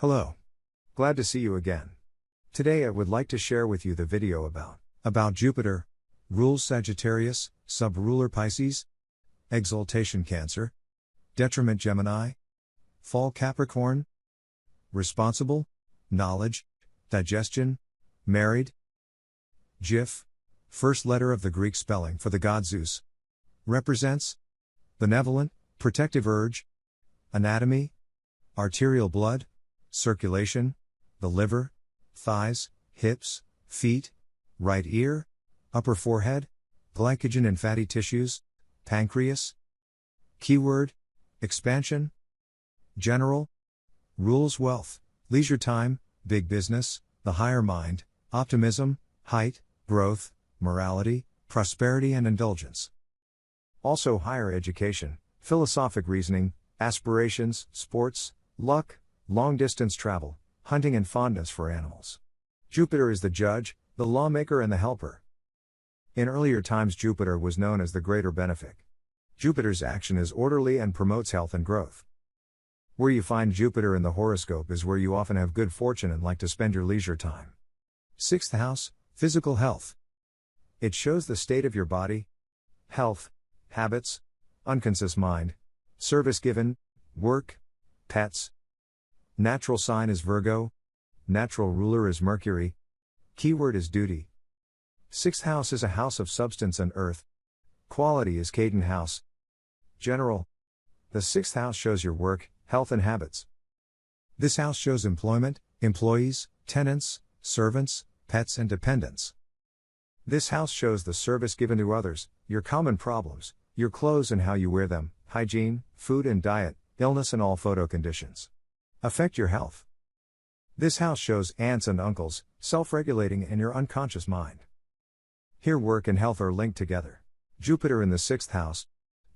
Hello. Glad to see you again. Today I would like to share with you the video about Jupiter, rules Sagittarius, sub-ruler Pisces, exaltation Cancer, detriment Gemini, fall Capricorn, responsible, knowledge, digestion, married, GIF, first letter of the Greek spelling for the god Zeus, represents, benevolent, protective urge, anatomy, arterial blood, circulation, the liver, thighs, hips, feet, right ear, upper forehead, glycogen and fatty tissues, pancreas. Keyword, expansion, general, rules wealth, leisure time, big business, the higher mind, optimism, height, growth, morality, prosperity and indulgence. Also higher education, philosophic reasoning, aspirations, sports, luck, long-distance travel, hunting and fondness for animals. Jupiter is the judge, the lawmaker and the helper. In earlier times Jupiter was known as the greater benefic. Jupiter's action is orderly and promotes health and growth. Where you find Jupiter in the horoscope is where you often have good fortune and like to spend your leisure time. 6th house, physical health. It shows the state of your body, health, habits, unconscious mind, service given, work, pets. Natural sign is Virgo. Natural ruler is Mercury. Keyword is duty. 6th house is a house of substance and earth. Quality is Caden house. General. The 6th house shows your work, health and habits. This house shows employment, employees, tenants, servants, pets and dependents. This house shows the service given to others, your common problems, your clothes and how you wear them, hygiene, food and diet, illness and all photo conditions. Affect your health. This house shows aunts and uncles, self-regulating and your unconscious mind. Here work and health are linked together. Jupiter in the 6th house.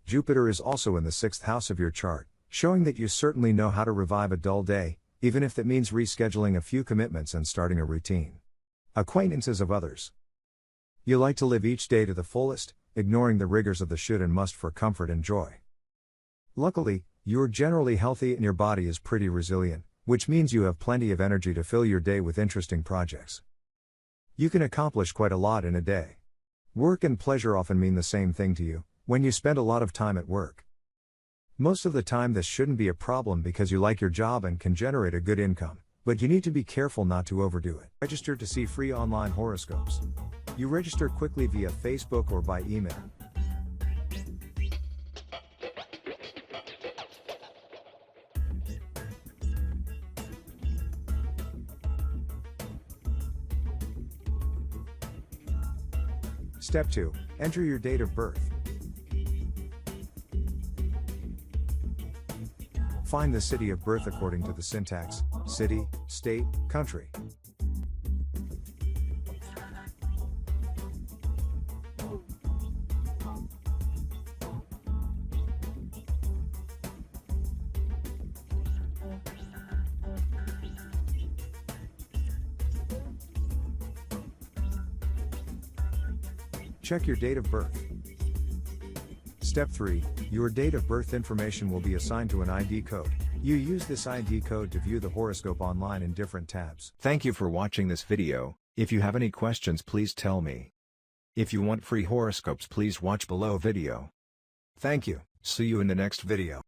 Jupiter is also in the 6th house of your chart, showing that you certainly know how to revive a dull day, even if that means rescheduling a few commitments and starting a routine. Acquaintances of others. You like to live each day to the fullest, ignoring the rigors of the should and must for comfort and joy. Luckily, you're generally healthy and your body is pretty resilient, which means you have plenty of energy to fill your day with interesting projects. You can accomplish quite a lot in a day. Work and pleasure often mean the same thing to you, when you spend a lot of time at work. Most of the time this shouldn't be a problem because you like your job and can generate a good income, but you need to be careful not to overdo it. Register to see free online horoscopes. You register quickly via Facebook or by email. Step 2. Enter your date of birth. Find the city of birth according to the syntax: city, state, country. Check your date of birth. Step 3. Your date of birth information will be assigned to an ID code. You use this ID code to view the horoscope online in different tabs. Thank you for watching this video. If you have any questions please tell me. If you want free horoscopes please watch below video. Thank you. See you in the next video.